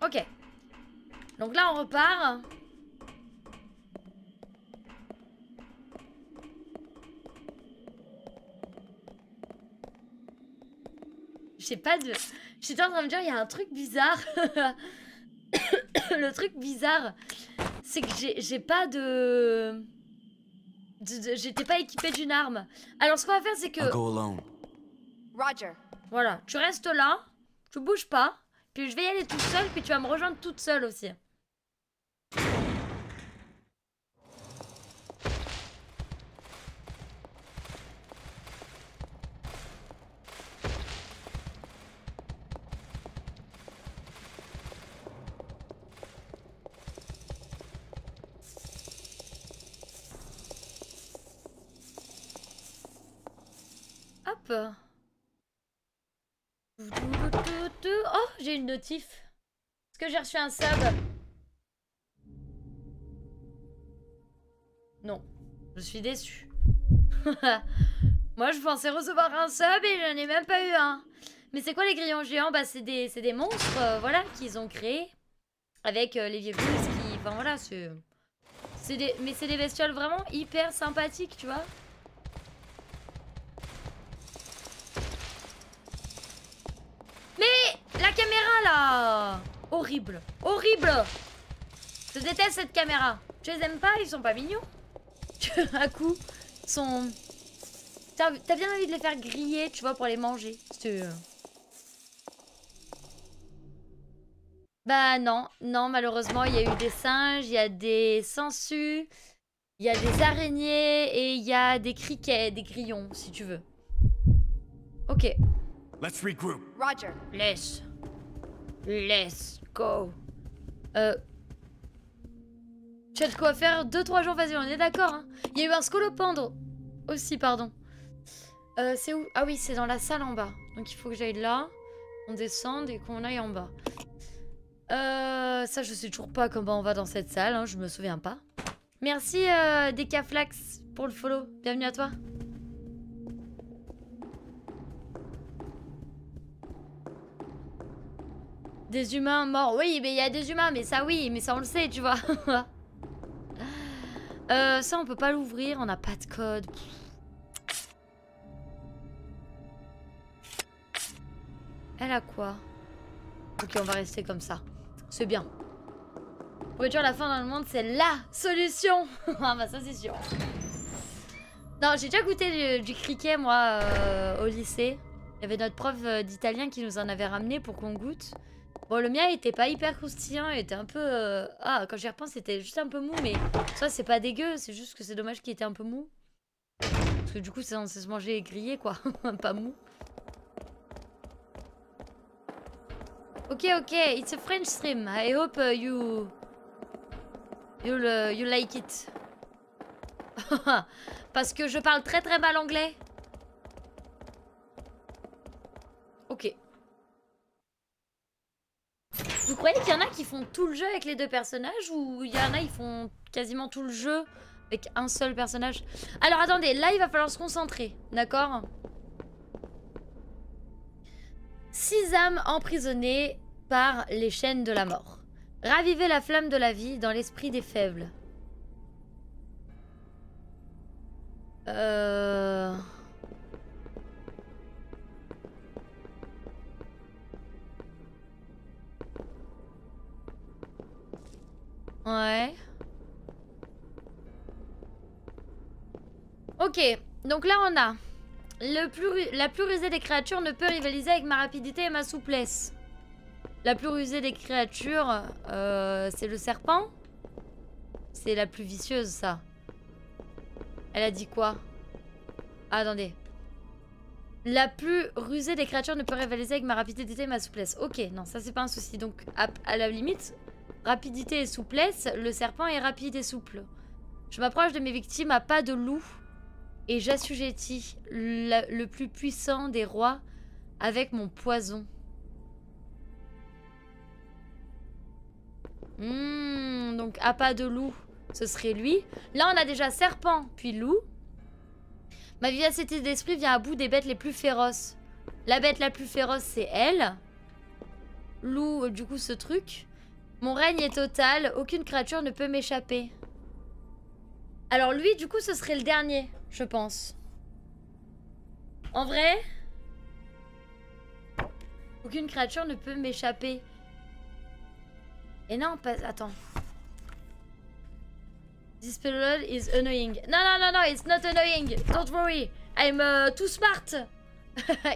Ok. Donc là, on repart. J'ai pas de... J'étais en train de me dire, il y a un truc bizarre. Le truc bizarre, c'est que j'ai pas de... J'étais pas équipée d'une arme. Alors, ce qu'on va faire, c'est que... Roger. Voilà, tu restes là, tu bouges pas, puis je vais y aller toute seule, puis tu vas me rejoindre toute seule aussi. Hop. Oh, j'ai une notif. Est-ce que j'ai reçu un sub? Non, je suis déçue. Moi, je pensais recevoir un sub et je n'ai même pas eu un. Mais c'est quoi les grillons géants? Bah, c'est des monstres, voilà, qu'ils ont créés. Avec les vieux blues qui... Enfin, voilà, mais c'est des bestioles vraiment hyper sympathiques, tu vois. Mais la caméra, là! Horrible. Horrible! Je déteste cette caméra. Tu les aimes pas? Ils sont pas mignons. À coup, sont... T'as bien envie de les faire griller, tu vois, pour les manger. Bah non, non, malheureusement, il y a eu des singes, il y a des sangsues, il y a des araignées et il y a des criquets, des grillons, si tu veux. Ok. Let's regroup. Roger. Let's go. Tu as de quoi faire 2-3 jours, vas-y, on est d'accord. Hein. Il y a eu un scolopendre aussi, pardon. C'est où? Ah oui, c'est dans la salle en bas. Donc il faut que j'aille là, on descende et qu'on aille en bas. Ça, je sais toujours pas comment on va dans cette salle, hein, je me souviens pas. Merci Decaflax pour le follow. Bienvenue à toi. Des humains morts. Oui, mais il y a des humains, mais ça oui, mais ça on le sait, tu vois. Ça on peut pas l'ouvrir, on n'a pas de code. Elle a quoi? Ok, on va rester comme ça. C'est bien. Pour réduire la faim dans le monde, c'est LA solution. Ah bah ça c'est sûr. Non, j'ai déjà goûté du criquet moi au lycée. Il y avait notre prof d'italien qui nous en avait ramené pour qu'on goûte. Bon, le mien était pas hyper croustillant, il était un peu... Ah, quand j'y repense, c'était juste un peu mou, mais ça c'est pas dégueu, c'est juste que c'est dommage qu'il était un peu mou. Parce que du coup, c'est censé se manger grillé quoi, pas mou. Ok, it's a French stream. I hope you like it. Parce que je parle très très mal anglais. Ok. Vous croyez qu'il y en a qui font tout le jeu avec les deux personnages ou il y en a qui font quasiment tout le jeu avec un seul personnage? Alors attendez, là il va falloir se concentrer, d'accord? 6 âmes emprisonnées par les chaînes de la mort. Ravivez la flamme de la vie dans l'esprit des faibles. Ouais. Ok, donc là on a la plus rusée des créatures ne peut rivaliser avec ma rapidité et ma souplesse. La plus rusée des créatures, c'est le serpent. C'est la plus vicieuse, ça. Elle a dit quoi? Ah, attendez. La plus rusée des créatures ne peut rivaliser avec ma rapidité et ma souplesse. Ok, non, ça c'est pas un souci. Donc, à la limite, rapidité et souplesse, le serpent est rapide et souple. Je m'approche de mes victimes à pas de loup et j'assujettis le plus puissant des rois avec mon poison. Donc à pas de loup, ce serait lui. Là, on a déjà serpent, puis loup. Ma vivacité d'esprit vient à bout des bêtes les plus féroces. La bête la plus féroce, c'est elle. Loup, du coup, ce truc. Mon règne est total, aucune créature ne peut m'échapper. Alors lui, du coup, ce serait le dernier, je pense. En vrai, aucune créature ne peut m'échapper. Et non, pas... Attends. This spell is annoying. No, no, no, no, it's not annoying. Don't worry. I'm too smart.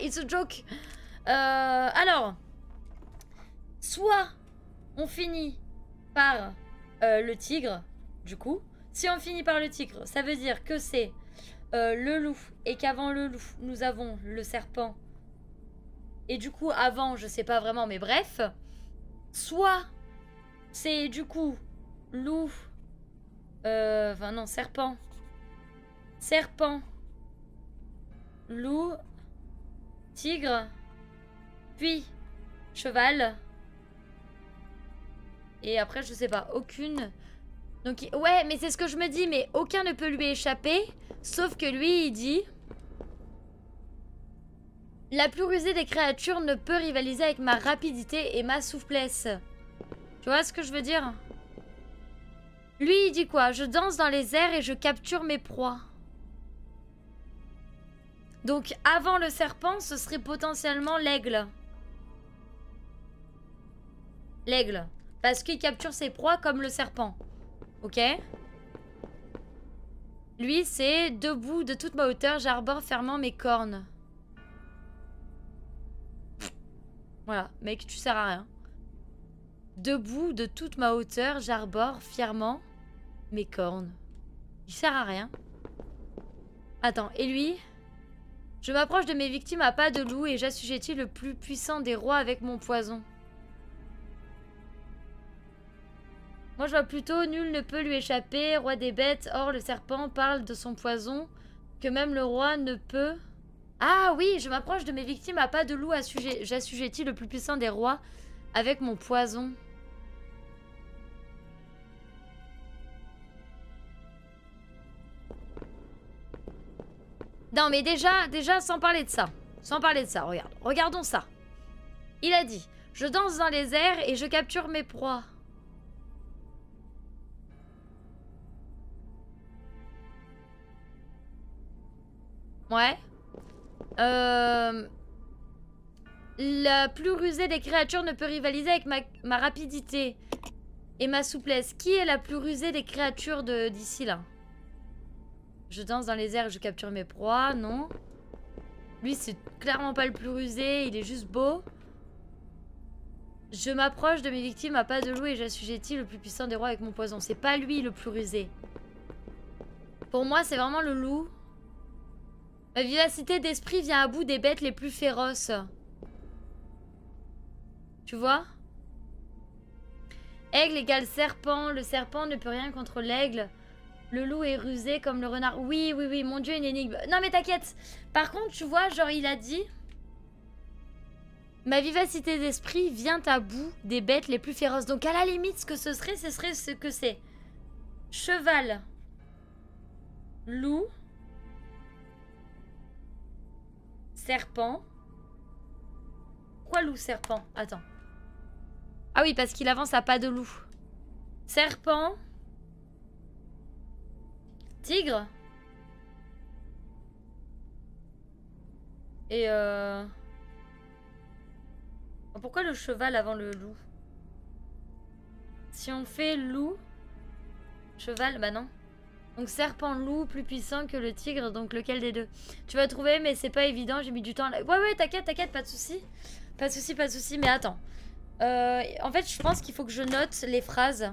It's a joke. Alors, soit on finit par le tigre, du coup. Si on finit par le tigre, ça veut dire que c'est le loup et qu'avant le loup, nous avons le serpent. Et du coup, avant, je sais pas vraiment, mais bref. Soit c'est du coup loup. Enfin non, serpent. Serpent. Loup. Tigre. Puis cheval. Et après, je sais pas, aucune. Donc, ouais, mais c'est ce que je me dis, mais aucun ne peut lui échapper. Sauf que lui, il dit... La plus rusée des créatures ne peut rivaliser avec ma rapidité et ma souplesse. Tu vois ce que je veux dire? Lui, il dit quoi? Je danse dans les airs et je capture mes proies. Donc, avant le serpent, ce serait potentiellement l'aigle. L'aigle. Parce qu'il capture ses proies comme le serpent. Ok? Lui, c'est debout de toute ma hauteur, j'arbore fermement mes cornes. Voilà, mec, tu sers à rien. Debout de toute ma hauteur, j'arbore fièrement mes cornes. Il sert à rien. Attends, et lui? Je m'approche de mes victimes à pas de loup et j'assujettis le plus puissant des rois avec mon poison. Moi, je vois plutôt nul ne peut lui échapper, roi des bêtes. Or, le serpent parle de son poison, que même le roi ne peut... Ah oui, je m'approche de mes victimes à pas de loup, j'assujettis le plus puissant des rois avec mon poison. Non, mais déjà, sans parler de ça. Sans parler de ça, regarde. Regardons ça. Il a dit, je danse dans les airs et je capture mes proies. Ouais. La plus rusée des créatures ne peut rivaliser avec ma rapidité et ma souplesse. Qui est la plus rusée des créatures d'ici là? Je danse dans les airs et je capture mes proies. Non. Lui, c'est clairement pas le plus rusé. Il est juste beau. Je m'approche de mes victimes à pas de loup et j'assujettis le plus puissant des rois avec mon poison. C'est pas lui le plus rusé. Pour moi, c'est vraiment le loup. Ma vivacité d'esprit vient à bout des bêtes les plus féroces. Tu vois? Aigle égale serpent. Le serpent ne peut rien contre l'aigle. Le loup est rusé comme le renard. Oui, oui, oui, mon dieu, une énigme. Non, mais t'inquiète. Par contre, tu vois, genre, il a dit... Ma vivacité d'esprit vient à bout des bêtes les plus féroces. Donc, à la limite, ce serait ce que c'est. Cheval. Loup. Serpent. Pourquoi loup, serpent? Attends. Ah oui, parce qu'il avance à pas de loup. Serpent. Tigre. Et pourquoi le cheval avant le loup? Si on fait loup, cheval, bah non. Donc serpent, loup, plus puissant que le tigre, donc lequel des deux? Tu vas trouver, mais c'est pas évident, j'ai mis du temps. Ouais, t'inquiète, pas de soucis. Pas de soucis, mais attends. En fait, je pense qu'il faut que je note les phrases.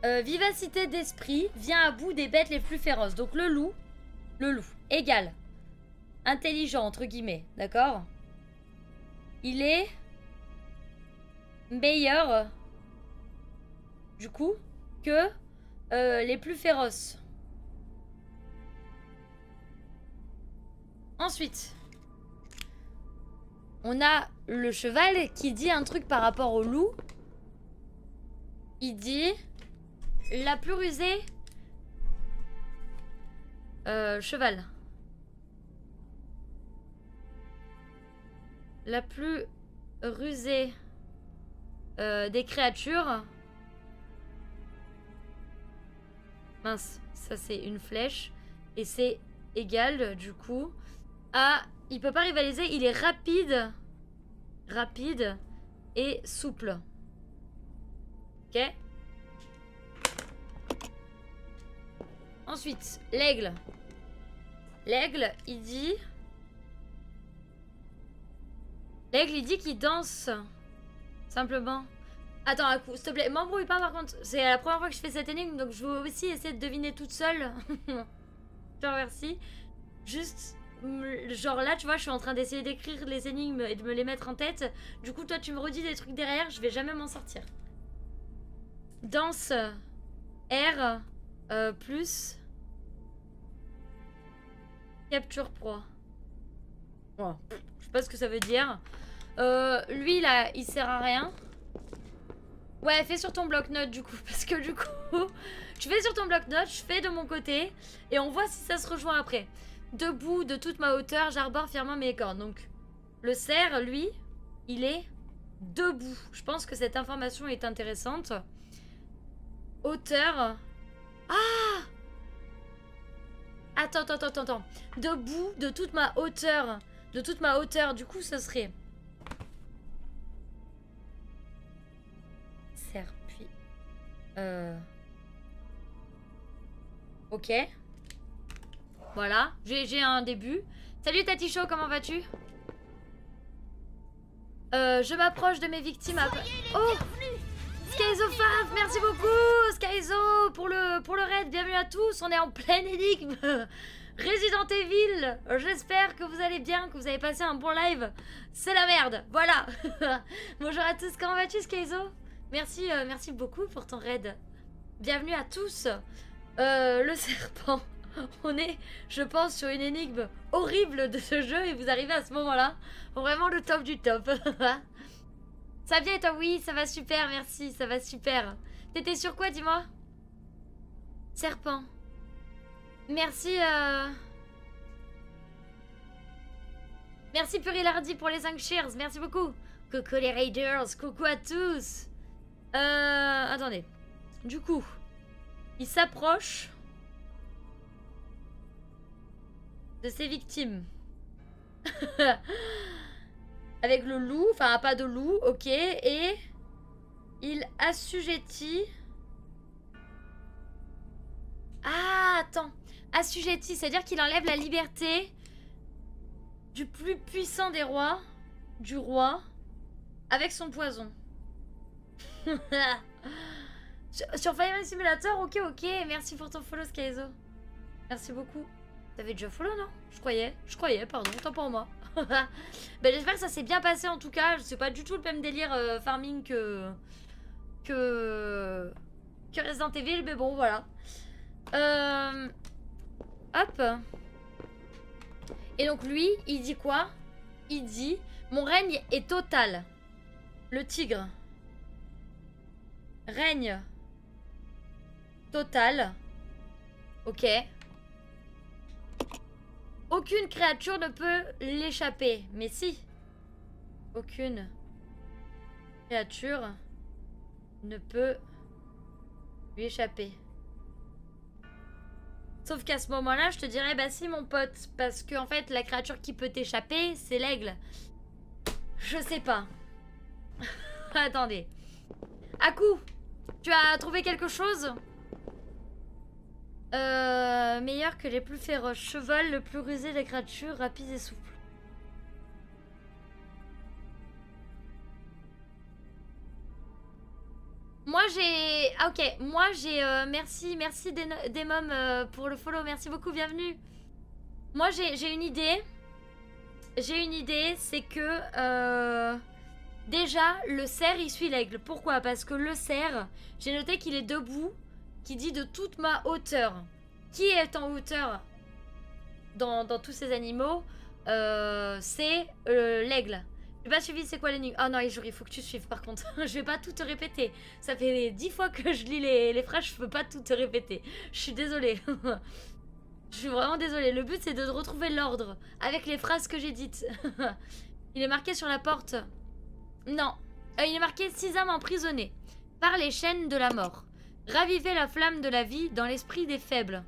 Vivacité d'esprit vient à bout des bêtes les plus féroces. Donc le loup, égale. Intelligent, entre guillemets, d'accord? Il est meilleur, du coup, que les plus féroces. Ensuite, on a le cheval qui dit un truc par rapport au loup. Il dit... La plus rusée... cheval. La plus rusée des créatures. Mince, ça c'est une flèche. Et c'est égal du coup à... Il peut pas rivaliser, il est rapide. Rapide et souple. Ok. Ensuite, l'aigle. L'aigle, il dit... L'aigle, il dit qu'il danse. Simplement. Attends, un coup, s'il te plaît, m'embrouille pas par contre. C'est la première fois que je fais cette énigme, donc je veux aussi essayer de deviner toute seule. Je te remercie. Juste, genre là, tu vois, je suis en train d'essayer d'écrire les énigmes et de me les mettre en tête. Du coup, toi, tu me redis des trucs derrière, je vais jamais m'en sortir. Danse, R, plus... Capture proie. Oh, je sais pas ce que ça veut dire. Lui, là, il sert à rien. Ouais, fais sur ton bloc-notes, du coup. Parce que du coup, tu fais sur ton bloc-notes, je fais de mon côté. Et on voit si ça se rejoint après. Debout, de toute ma hauteur, j'arbore fièrement mes cornes. Donc, le cerf, lui, il est debout. Je pense que cette information est intéressante. Hauteur. Ah! Attends. Debout, de toute ma hauteur. De toute ma hauteur, du coup, ce serait... Cerf, puis... Ok. Voilà, j'ai un début. Salut Taticho, comment vas-tu? Je m'approche de mes victimes à... Oh! Skyzo5, merci beaucoup Skyzo pour le raid, bienvenue à tous, on est en pleine énigme. Resident Evil, j'espère que vous allez bien, que vous avez passé un bon live. C'est la merde, voilà. Bonjour à tous, comment vas-tu Skyzo? Merci, merci beaucoup pour ton raid. Bienvenue à tous. Le serpent, on est, je pense, sur une énigme horrible de ce jeu et vous arrivez à ce moment-là. Vraiment le top du top. Ça va bien et toi? Oui, ça va super, merci, ça va super. T'étais sur quoi, dis-moi? Serpent. Merci, Merci Purilardi pour les 5 cheers, merci beaucoup. Coucou les raiders, coucou à tous. Attendez. Du coup, il s'approche de ses victimes. Avec le loup, enfin pas de loup, ok, et il assujettit... Ah, attends, assujettit, c'est-à-dire qu'il enlève la liberté du plus puissant des rois, du roi, avec son poison. Sur Fireman Simulator, ok, merci pour ton follow Skyzo. Merci beaucoup. T'avais déjà follow, non? Je croyais, pardon, autant pour moi. Ben, j'espère que ça s'est bien passé en tout cas. C'est pas du tout le même délire farming que Resident Evil, mais bon voilà. Hop. Et donc lui, il dit quoi? Il dit mon règne est total. Le tigre. Règne total. Ok. Aucune créature ne peut l'échapper. Mais si. Aucune créature ne peut lui échapper. Sauf qu'à ce moment-là, je te dirais, bah si mon pote, parce que en fait, la créature qui peut t'échapper, c'est l'aigle. Je sais pas. Attendez. Aku, tu as trouvé quelque chose? Meilleur que les plus féroces. Cheval le plus rusé des créatures, rapide et souple. Moi j'ai... Ah, ok, moi j'ai... merci Demom pour le follow, merci beaucoup, bienvenue. Moi j'ai une idée. J'ai une idée, c'est que... déjà, le cerf il suit l'aigle. Pourquoi? Parce que le cerf, j'ai noté qu'il est debout, qui dit de toute ma hauteur. Qui est en hauteur dans tous ces animaux? C'est l'aigle. J'ai pas suivi, c'est quoi l'énigme? Ah non, il faut que tu suives par contre. Je vais pas tout te répéter. Ça fait 10 fois que je lis les phrases, je peux pas tout te répéter. Je suis désolée. Je suis vraiment désolée. Le but c'est de retrouver l'ordre avec les phrases que j'ai dites. Il est marqué sur la porte. Non. Il est marqué 6 âmes emprisonnées par les chaînes de la mort. Ravivez la flamme de la vie dans l'esprit des faibles.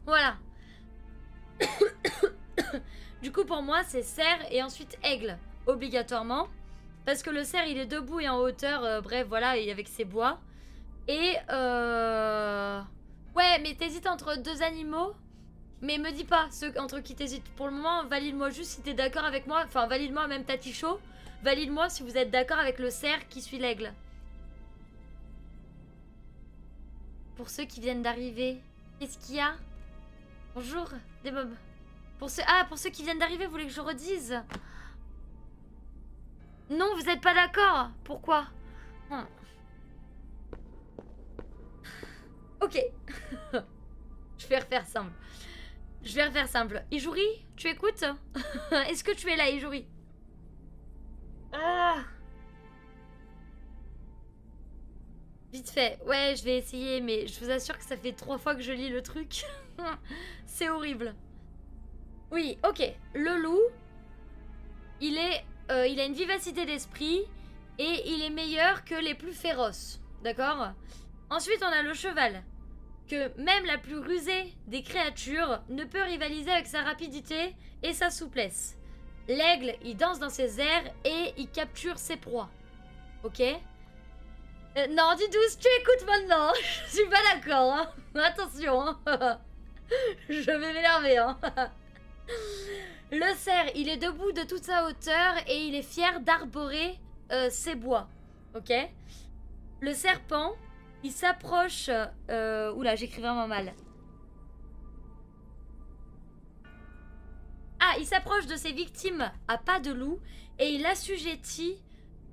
Voilà. Du coup, pour moi, c'est cerf et ensuite aigle, obligatoirement. Parce que le cerf, il est debout et en hauteur, bref, voilà, et avec ses bois. Et ouais, mais t'hésites entre deux animaux. Mais me dis pas ceux entre qui t'hésites. Pour le moment, valide-moi juste si t'es d'accord avec moi. Enfin, valide-moi même Taticho. Valide-moi si vous êtes d'accord avec le cerf qui suit l'aigle. Pour ceux qui viennent d'arriver, qu'est-ce qu'il y a? Bonjour, des mobs. Pour ceux qui viennent d'arriver, vous voulez que je redise? Non, vous êtes pas d'accord. Pourquoi? Ok. Je vais refaire simple. Je vais refaire simple. Ijuri, tu écoutes? Est-ce que tu es là, Ijuri? Ah. Vite fait. Ouais, je vais essayer, mais je vous assure que ça fait 3 fois que je lis le truc. C'est horrible. Oui, ok. Le loup, il a une vivacité d'esprit et il est meilleur que les plus féroces. D'accord? Ensuite, on a le cheval. Que même la plus rusée des créatures ne peut rivaliser avec sa rapidité et sa souplesse. L'aigle, il danse dans ses airs et il capture ses proies. Ok? Non, dis douce, tu écoutes maintenant. Je suis pas d'accord. Hein. Attention. Hein. Je vais m'énerver. Hein. Le cerf, il est debout de toute sa hauteur et il est fier d'arborer ses bois. Ok? Le serpent, il s'approche... Oula, j'écris vraiment mal. Ah, il s'approche de ses victimes à pas de loup et il assujettit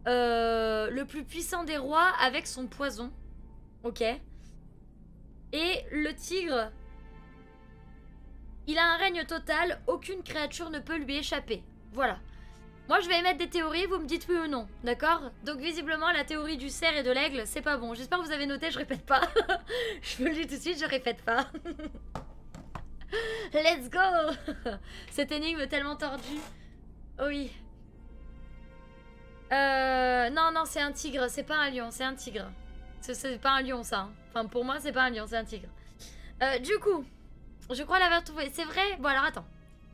le plus puissant des rois avec son poison. Ok. Et le tigre, il a un règne total, aucune créature ne peut lui échapper. Voilà. Moi, je vais émettre des théories, vous me dites oui ou non, d'accord? Donc, visiblement, la théorie du cerf et de l'aigle, c'est pas bon. J'espère que vous avez noté, je répète pas. Je vous le dis tout de suite, je répète pas. Let's go. Cette énigme tellement tordue. Oui. Non, non, c'est un tigre, c'est pas un lion, c'est un tigre. C'est pas un lion, ça. Hein. Enfin, pour moi, c'est pas un lion, c'est un tigre. Du coup, je crois l'avoir trouvé. C'est vrai? Bon, alors, attends.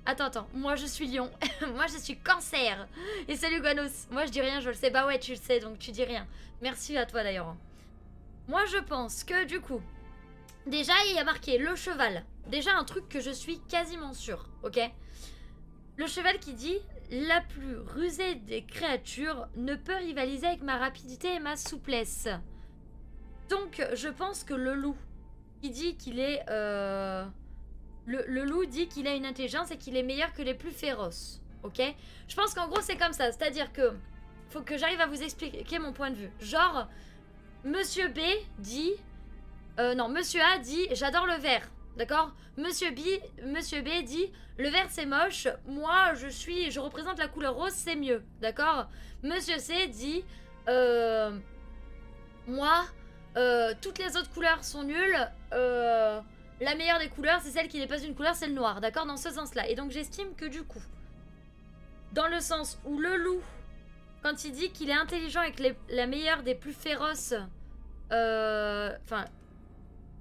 Attends. Moi, je suis lion. Moi, je suis cancer. Et salut, Guanos. Moi, je dis rien, je le sais. Bah ouais, tu le sais, donc tu dis rien. Merci à toi, d'ailleurs. Moi, je pense que, du coup... Déjà, il y a marqué le cheval. Déjà, un truc que je suis quasiment sûre, ok? Le cheval qui dit... La plus rusée des créatures ne peut rivaliser avec ma rapidité et ma souplesse. Donc, je pense que le loup, qui dit qu'il est... Le loup dit qu'il a une intelligence et qu'il est meilleur que les plus féroces. Ok? Je pense qu'en gros, c'est comme ça. C'est-à-dire que... Faut que j'arrive à vous expliquer mon point de vue. Genre, Monsieur B dit... non, Monsieur A dit, j'adore le vert. D'accord? Monsieur B dit, le vert c'est moche, moi je représente la couleur rose, c'est mieux. D'accord? Monsieur C dit, moi, toutes les autres couleurs sont nulles, la meilleure des couleurs, c'est celle qui n'est pas une couleur, c'est le noir. D'accord? Dans ce sens-là. Et donc j'estime que du coup, dans le sens où le loup, quand il dit qu'il est intelligent et que la meilleure des plus féroces, enfin...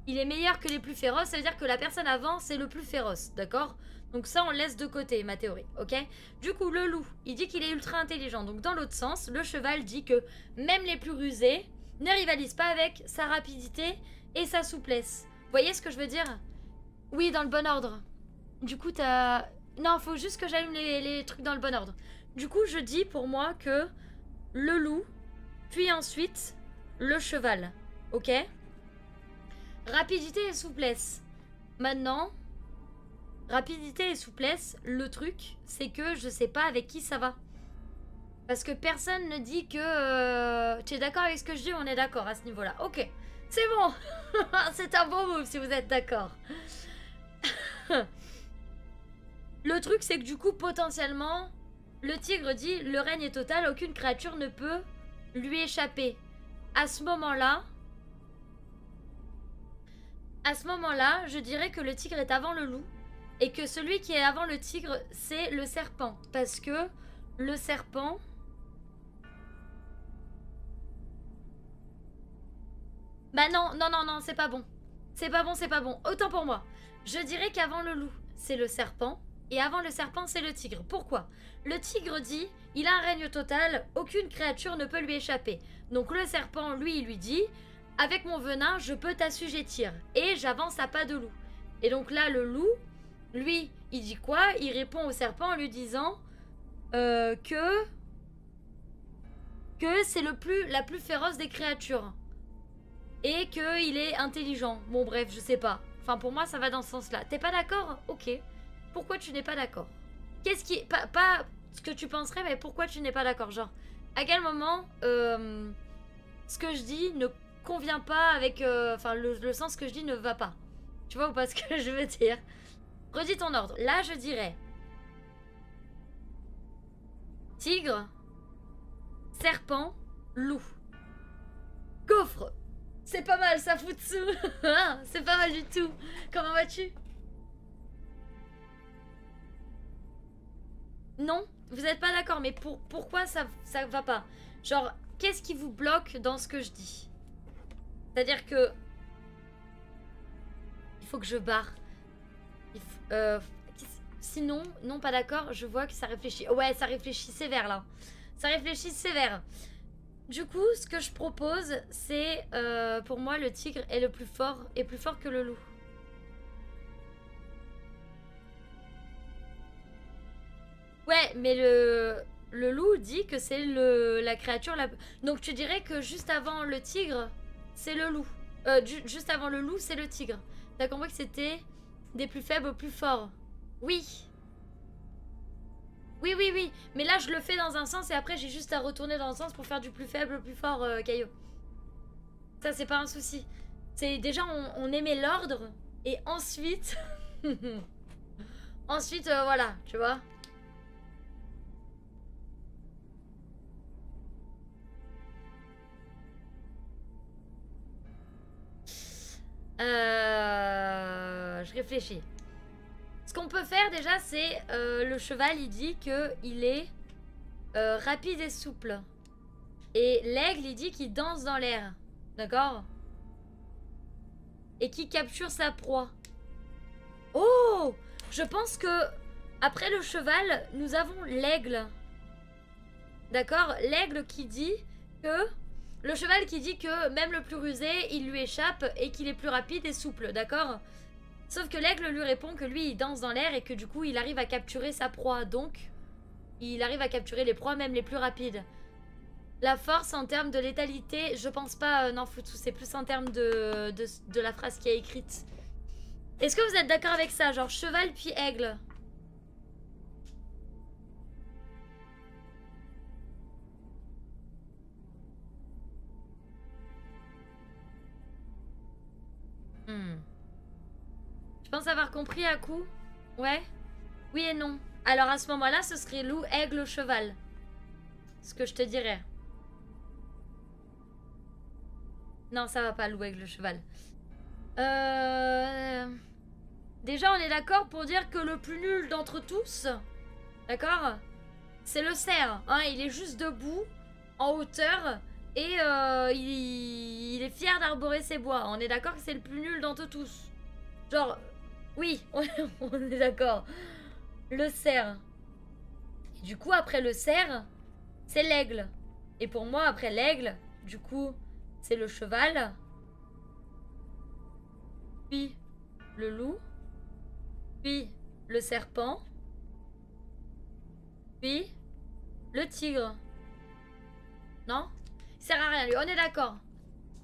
il est meilleur que les plus féroces, ça veut dire que la personne avant, c'est le plus féroce, d'accord? Donc ça, on laisse de côté, ma théorie, ok? Du coup, le loup, il dit qu'il est ultra intelligent. Donc dans l'autre sens, le cheval dit que même les plus rusés ne rivalisent pas avec sa rapidité et sa souplesse. Vous voyez ce que je veux dire? Oui, dans le bon ordre. Du coup, t'as... Non, faut juste que j'allume les trucs dans le bon ordre. Du coup, je dis pour moi que le loup, puis ensuite le cheval, ok? Rapidité et souplesse. Maintenant, rapidité et souplesse, le truc, c'est que je sais pas avec qui ça va. Parce que personne ne dit que... Tu es d'accord avec ce que je dis? On est d'accord à ce niveau-là. Ok, c'est bon. C'est un bon move si vous êtes d'accord. Le truc, c'est que du coup, potentiellement, le tigre dit, le règne est total, aucune créature ne peut lui échapper. À ce moment-là... À ce moment-là, je dirais que le tigre est avant le loup et que celui qui est avant le tigre, c'est le serpent. Parce que le serpent. Bah non, non, non, non, c'est pas bon. C'est pas bon, c'est pas bon. Autant pour moi. Je dirais qu'avant le loup, c'est le serpent. Et avant le serpent, c'est le tigre. Pourquoi? Le tigre dit, il a un règne total, aucune créature ne peut lui échapper. Donc le serpent, lui, il lui dit, avec mon venin, je peux t'assujettir. Et j'avance à pas de loup. Et donc là, le loup, lui, il dit quoi? Il répond au serpent en lui disant que c'est la plus féroce des créatures. Et qu'il est intelligent. Bon bref, je sais pas. Enfin pour moi ça va dans ce sens là. T'es pas d'accord? Ok. Pourquoi tu n'es pas d'accord? Qu'est-ce qui... Pas ce que tu penserais, mais pourquoi tu n'es pas d'accord? Genre, à quel moment ce que je dis ne convient pas avec... Enfin le sens que je dis ne va pas. Tu vois ou pas ce que je veux dire? Redis ton ordre. Là je dirais... Tigre. Serpent. Loup. Gaufre. C'est pas mal ça, Futsu. C'est pas mal du tout. Comment vas-tu? Non, vous n'êtes pas d'accord, mais pourquoi ça va pas? Genre, qu'est-ce qui vous bloque dans ce que je dis? C'est-à-dire que... Il faut que je barre. Sinon, non, pas d'accord, je vois que ça réfléchit. Ouais, ça réfléchit sévère, là. Ça réfléchit sévère. Du coup, ce que je propose, c'est... pour moi, le tigre est le plus fort, et plus fort que le loup. Ouais, mais le loup dit que c'est la créature la... Donc tu dirais que juste avant le tigre, c'est le loup. Juste avant le loup, c'est le tigre. T'as compris que c'était des plus faibles aux plus forts. Oui. Oui, oui, oui. Mais là, je le fais dans un sens et après, j'ai juste à retourner dans le sens pour faire du plus faible au plus fort, Caillou. Ça, c'est pas un souci. C'est déjà, on émet l'ordre et ensuite... ensuite, voilà, tu vois. Je réfléchis. Ce qu'on peut faire déjà, c'est le cheval, il dit qu'il est rapide et souple. Et l'aigle, il dit qu'il danse dans l'air. D'accord? Et qu'il capture sa proie. Oh! Je pense que après le cheval, nous avons l'aigle. D'accord? L'aigle qui dit que... Le cheval qui dit que même le plus rusé, il lui échappe et qu'il est plus rapide et souple, d'accord? Sauf que l'aigle lui répond que lui, il danse dans l'air et que du coup, il arrive à capturer sa proie. Donc, il arrive à capturer les proies, même les plus rapides. La force en termes de létalité, je pense pas, non, Futsu, c'est plus en termes de la phrase qui est écrite. Est-ce que vous êtes d'accord avec ça? Genre cheval puis aigle? Je pense avoir compris à coup. Ouais. Oui et non. Alors à ce moment-là, ce serait loup, aigle, cheval. Ce que je te dirais. Non, ça va pas, loup, aigle, cheval. Déjà, on est d'accord pour dire que le plus nul d'entre tous, d'accord, c'est le cerf. Hein, il est juste debout, en hauteur, et il est fier d'arborer ses bois. On est d'accord que c'est le plus nul d'entre tous. Genre, oui, on est d'accord. Le cerf. Et du coup, après le cerf, c'est l'aigle. Et pour moi, après l'aigle, du coup, c'est le cheval. Puis le loup. Puis le serpent. Puis le tigre. Non? Il sert à rien, lui. On est d'accord.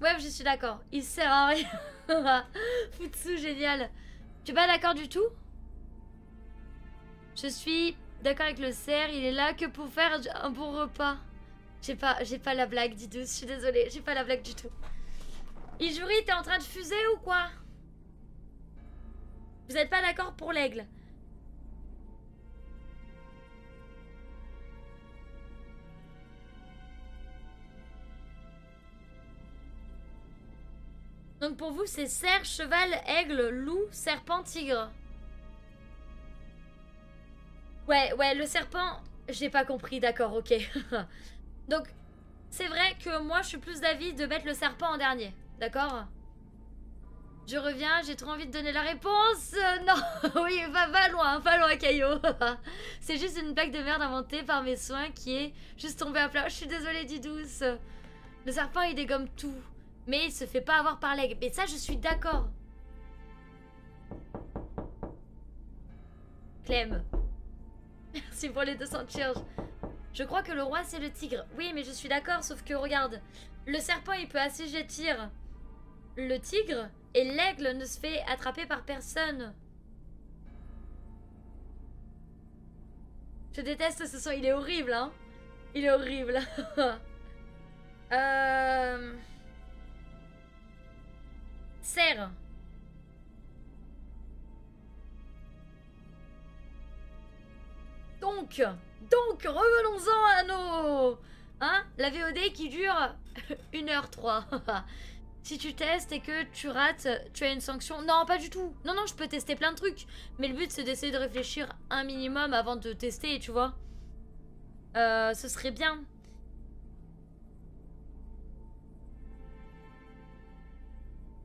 Ouais, je suis d'accord. Il sert à rien. Futsu, génial. Tu es pas d'accord du tout? Je suis d'accord avec le cerf. Il est là que pour faire un bon repas. J'ai pas la blague, Didous. Je suis désolée. J'ai pas la blague du tout. Ijuri, t'es en train de fuser ou quoi? Vous êtes pas d'accord pour l'aigle? Donc pour vous, c'est cerf, cheval, aigle, loup, serpent, tigre. Ouais, le serpent... J'ai pas compris, d'accord, ok. Donc, c'est vrai que moi, je suis plus d'avis de mettre le serpent en dernier, d'accord? Je reviens, j'ai trop envie de donner la réponse. Non, oui, va loin, Caillot. C'est juste une blague de merde inventée par mes soins qui est juste tombée à plat. Je suis désolée, Didouce. Le serpent, il dégomme tout. Mais il se fait pas avoir par l'aigle. Mais ça, je suis d'accord. Clem. Merci pour les 200 cheers. Je crois que le roi, c'est le tigre. Oui, mais je suis d'accord, sauf que regarde. Le serpent, il peut assujettir le tigre et l'aigle ne se fait attraper par personne. Je déteste ce son, il est horrible, hein. Il est horrible. Cerf. Donc, revenons-en à nos... Hein, la VOD qui dure 1h03. Si tu testes et que tu rates, tu as une sanction. Non, pas du tout. Non, je peux tester plein de trucs. Mais le but, c'est d'essayer de réfléchir un minimum avant de tester, tu vois. Ce serait bien.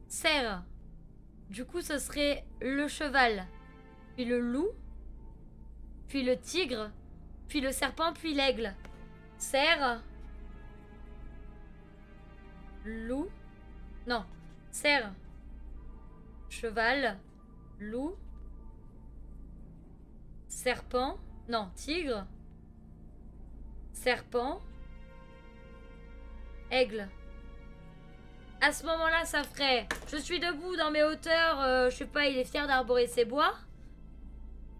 Cerf. Du coup, ce serait le cheval. Puis le loup. Puis le tigre. Puis le serpent, puis l'aigle. Cerf. Loup. Non. Cerf. Cheval. Loup. Serpent. Non, tigre. Serpent. Aigle. À ce moment-là, ça ferait... Je suis debout dans mes hauteurs, je sais pas, il est fier d'arborer ses bois.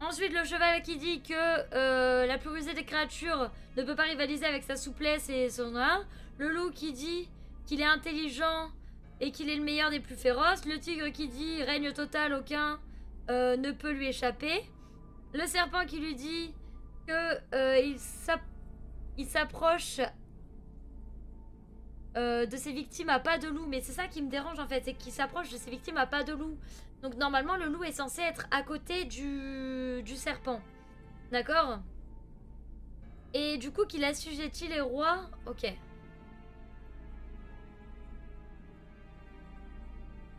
Ensuite, le cheval qui dit que la plus rusée des créatures ne peut pas rivaliser avec sa souplesse et son... Le loup qui dit qu'il est intelligent et qu'il est le meilleur des plus féroces. Le tigre qui dit règne total, aucun ne peut lui échapper. Le serpent qui lui dit que il s'approche de ses victimes à pas de loup. Mais c'est ça qui me dérange en fait, c'est qu'il s'approche de ses victimes à pas de loup. Donc normalement le loup est censé être à côté du serpent. D'accord? Et du coup qu'il assujettit les rois. Ok.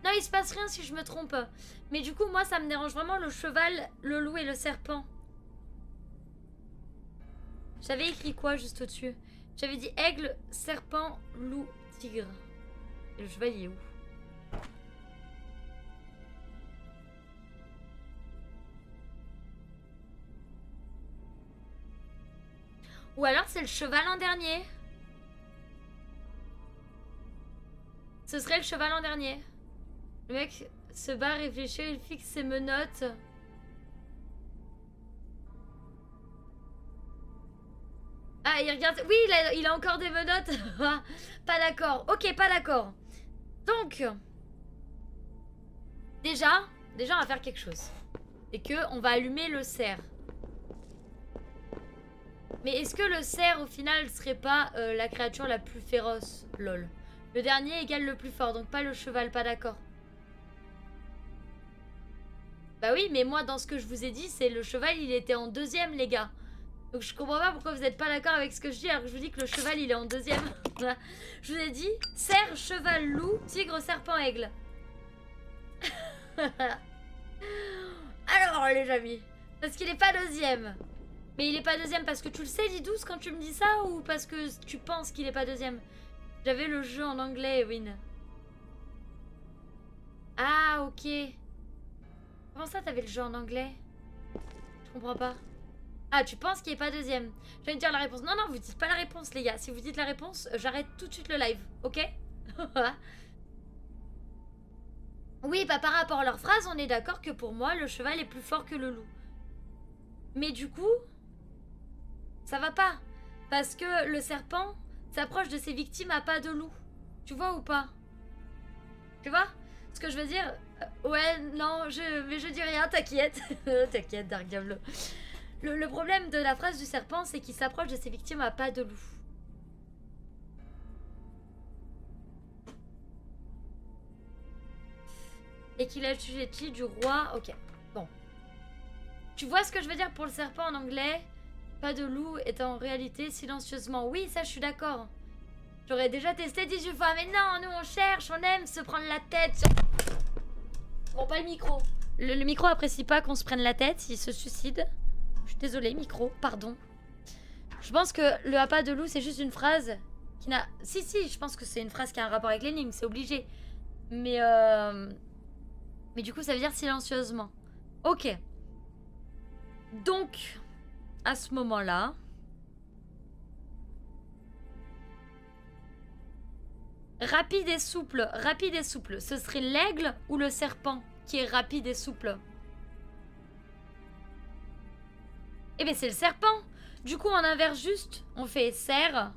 Non, il se passe rien si je me trompe. Mais du coup moi ça me dérange vraiment le cheval, le loup et le serpent. J'avais écrit quoi juste au-dessus? J'avais dit aigle, serpent, loup, tigre. Et le cheval il est où? Ou alors c'est le cheval en dernier. Ce serait le cheval en dernier. Le mec se bat, réfléchit, il fixe ses menottes. Ah, il regarde... Oui, il a encore des menottes. Pas d'accord. Ok, pas d'accord. Donc... Déjà, on va faire quelque chose. C'est que on va allumer le cerf. Mais est-ce que le cerf, au final, serait pas la créature la plus féroce? Lol. Le dernier égale le plus fort, donc pas le cheval, pas d'accord. Bah oui, mais moi, dans ce que je vous ai dit, c'est le cheval, il était en deuxième, les gars. Donc je comprends pas pourquoi vous êtes pas d'accord avec ce que je dis, alors que je vous dis que le cheval, il est en deuxième. Je vous ai dit, cerf, cheval, loup, tigre, serpent, aigle. Alors, les amis, parce qu'il est pas deuxième. Mais il est pas deuxième parce que tu le sais, Didouce, quand tu me dis ça, ou parce que tu penses qu'il est pas deuxième? J'avais le jeu en anglais, Win. Ah, ok. Comment ça, t'avais le jeu en anglais? Je comprends pas. Ah, tu penses qu'il est pas deuxième? Je vais te dire la réponse. Non, vous dites pas la réponse, les gars. Si vous dites la réponse, j'arrête tout de suite le live, ok? Oui, bah par rapport à leur phrase, on est d'accord que pour moi, le cheval est plus fort que le loup. Mais du coup, ça va pas. Parce que le serpent s'approche de ses victimes à pas de loup. Tu vois ou pas? Tu vois ce que je veux dire? Ouais, non, mais je dis rien, t'inquiète. T'inquiète, Dark Diablo. Le problème de la phrase du serpent, c'est qu'il s'approche de ses victimes à pas de loup. Et qu'il a assujetti du roi. Ok, bon. Tu vois ce que je veux dire pour le serpent en anglais? Pas de loup est en réalité silencieusement. Oui, ça je suis d'accord. J'aurais déjà testé 18 fois. Mais non, nous on cherche, on aime se prendre la tête sur... Bon, pas le micro. Le micro apprécie pas qu'on se prenne la tête, il se suicide. Je suis désolée, micro, pardon. Je pense que le appât de loup, c'est juste une phrase qui n'a... Si, je pense que c'est une phrase qui a un rapport avec l'énigme, c'est obligé. Mais du coup, ça veut dire silencieusement. Ok. Donc, à ce moment-là... Rapide et souple, ce serait l'aigle ou le serpent qui est rapide et souple? Eh bien c'est le serpent. Du coup on inverse juste, on fait cerf,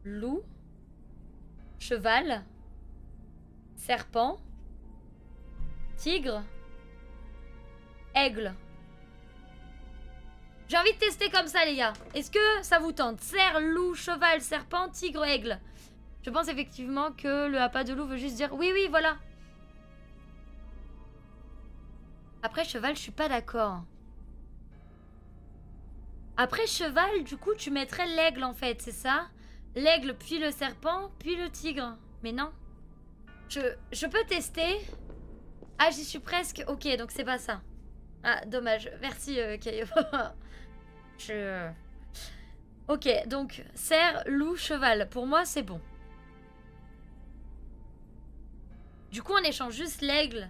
loup, cheval, serpent, tigre, aigle. J'ai envie de tester comme ça les gars. Est-ce que ça vous tente? Cerf, loup, cheval, serpent, tigre, aigle. Je pense effectivement que le appât de loup veut juste dire oui, voilà. Après cheval, je suis pas d'accord. Après cheval, du coup, tu mettrais l'aigle en fait, c'est ça? L'aigle, puis le serpent, puis le tigre. Mais non. Je peux tester. Ah, j'y suis presque. Ok, donc c'est pas ça. Ah, dommage. Merci, Kayo. Ok, donc cerf, loup, cheval. Pour moi, c'est bon. Du coup, on échange juste l'aigle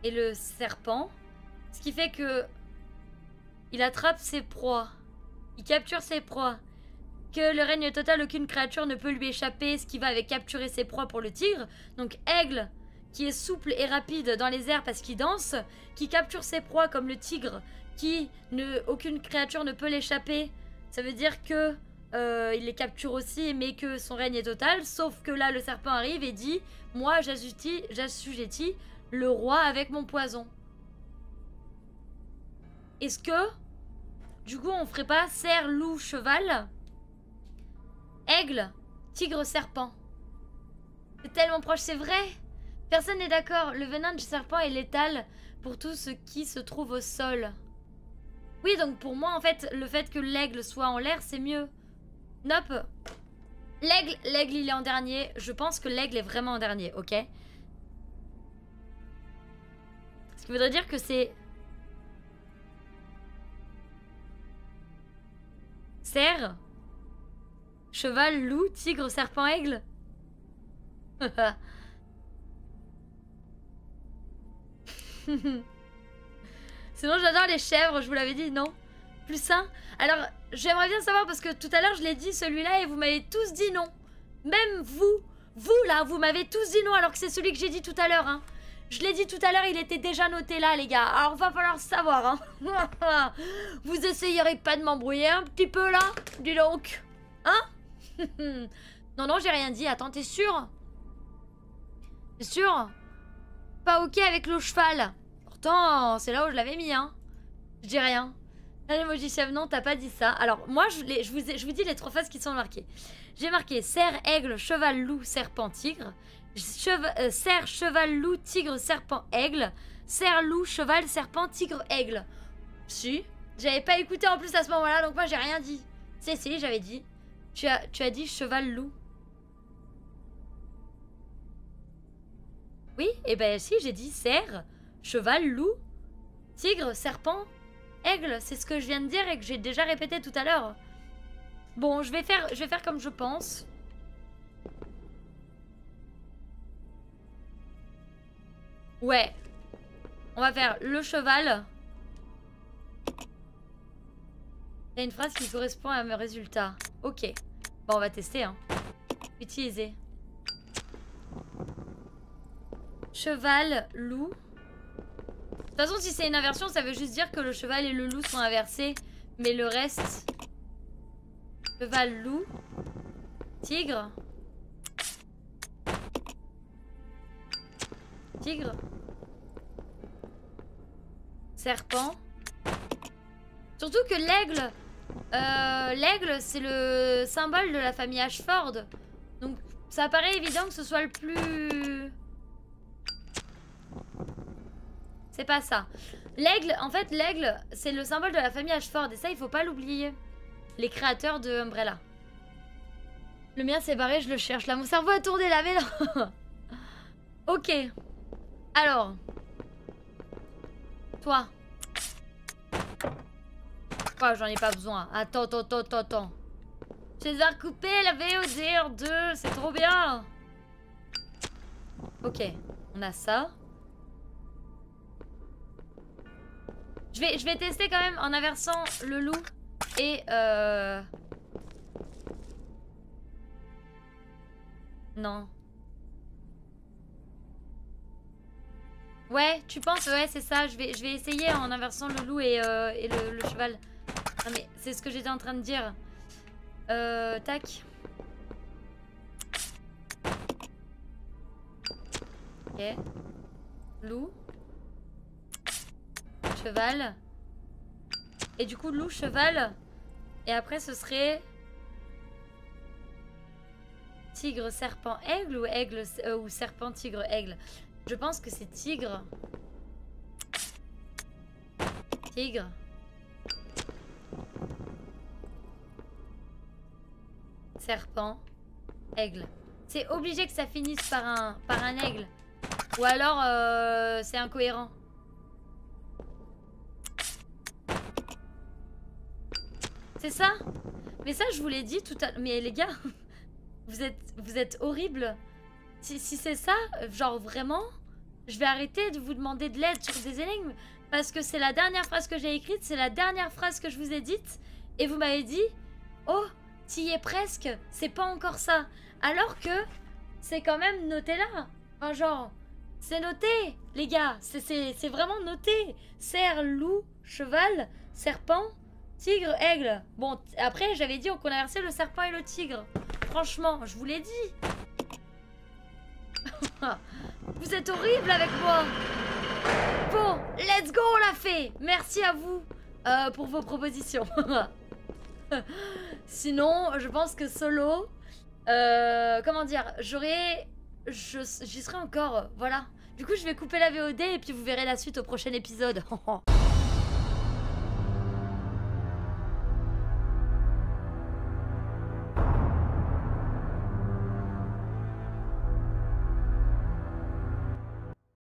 et le serpent. Ce qui fait que il attrape ses proies. Il capture ses proies. Que le règne total, aucune créature ne peut lui échapper. Ce qui va avec capturer ses proies pour le tigre. Donc aigle, qui est souple et rapide dans les airs parce qu'il danse. Qui capture ses proies comme le tigre. Aucune créature ne peut l'échapper. Ça veut dire que... il les capture aussi, mais que son règne est total. Sauf que là, le serpent arrive et dit « Moi, j'assujettis le roi avec mon poison. » Est-ce que, du coup, on ferait pas cerf, loup, cheval, aigle, tigre, serpent? C'est tellement proche, c'est vrai. Personne n'est d'accord. Le venin du serpent est létal pour tout ce qui se trouve au sol. Oui, donc pour moi, en fait, le fait que l'aigle soit en l'air, c'est mieux. Nope. L'aigle, il est en dernier. Je pense que l'aigle est vraiment en dernier, ok? Ce qui voudrait dire que c'est... Cerf, cheval, loup, tigre, serpent, aigle. Sinon, j'adore les chèvres, je vous l'avais dit, non? Plus sain. Alors, j'aimerais bien savoir parce que tout à l'heure, je l'ai dit celui-là et vous m'avez tous dit non. Même vous là, vous m'avez tous dit non alors que c'est celui que j'ai dit tout à l'heure, hein. Je l'ai dit tout à l'heure, il était déjà noté là, les gars. Alors, va falloir savoir, hein. Vous essayerez pas de m'embrouiller un petit peu, là? Dis donc. Hein? Non, j'ai rien dit. Attends, t'es sûr? T'es sûr? Pas ok avec le cheval. Pourtant, c'est là où je l'avais mis, hein. Je dis rien. Allez, Mojichef, non, t'as pas dit ça. Alors, moi, je vous dis les trois phases qui sont marquées. J'ai marqué cerf, aigle, cheval, loup, serpent, tigre. Cerf, cheval, loup, tigre, serpent, aigle. Cerf, loup, cheval, serpent, tigre, aigle. Si. J'avais pas écouté en plus à ce moment-là, donc moi j'ai rien dit. Si, j'avais dit. Tu as dit cheval, loup. Oui, et ben si, j'ai dit cerf, cheval, loup, tigre, serpent, aigle. C'est ce que je viens de dire et que j'ai déjà répété tout à l'heure. Bon, je vais faire comme je pense. Ouais. On va faire le cheval. Il y a une phrase qui correspond à mes résultats. Ok. Bon, on va tester, hein. Utiliser. Cheval, loup. De toute façon, si c'est une inversion, ça veut juste dire que le cheval et le loup sont inversés. Mais le reste... Cheval, loup. Tigre. Tigre. Serpent. Surtout que l'aigle... l'aigle, c'est le symbole de la famille Ashford. Donc, ça paraît évident que ce soit le plus... C'est pas ça. L'aigle, en fait, l'aigle, c'est le symbole de la famille Ashford. Et ça, il faut pas l'oublier. Les créateurs de Umbrella. Le mien s'est barré, je le cherche. Là, mon cerveau a tourné là, mais non. Ok. Alors. Toi. Oh, j'en ai pas besoin. Attends. Je vais devoir couper la VOD en 2. C'est trop bien. Ok. On a ça. Je vais tester quand même en inversant le loup et non. Ouais, tu penses? Ouais, c'est ça. Je vais essayer en inversant le loup et le cheval. Ah mais c'est ce que j'étais en train de dire. Tac. Ok. Loup. Cheval. Et du coup, loup, cheval. Et après, ce serait... Tigre, serpent, aigle ou aigle ou serpent, tigre, aigle. Je pense que c'est tigre. Tigre. Serpent, aigle. C'est obligé que ça finisse par un aigle. Ou alors, c'est incohérent. C'est ça? Mais ça, je vous l'ai dit tout à l'heure. Mais les gars, vous êtes horribles. Si c'est ça, genre vraiment, je vais arrêter de vous demander de l'aide sur des énigmes. Parce que c'est la dernière phrase que j'ai écrite, c'est la dernière phrase que je vous ai dite. Et vous m'avez dit, oh, t'y es presque, c'est pas encore ça. Alors que c'est quand même noté là. Enfin genre, c'est noté, les gars. C'est vraiment noté. Cerf, loup, cheval, serpent, tigre, aigle. Bon, après, j'avais dit qu'on inversait le serpent et le tigre. Franchement, je vous l'ai dit. Vous êtes horrible avec moi. Bon, let's go, on l'a fait. Merci à vous pour vos propositions. Sinon, je pense que solo... comment dire, j'y serai encore, voilà. Du coup, je vais couper la VOD et puis vous verrez la suite au prochain épisode.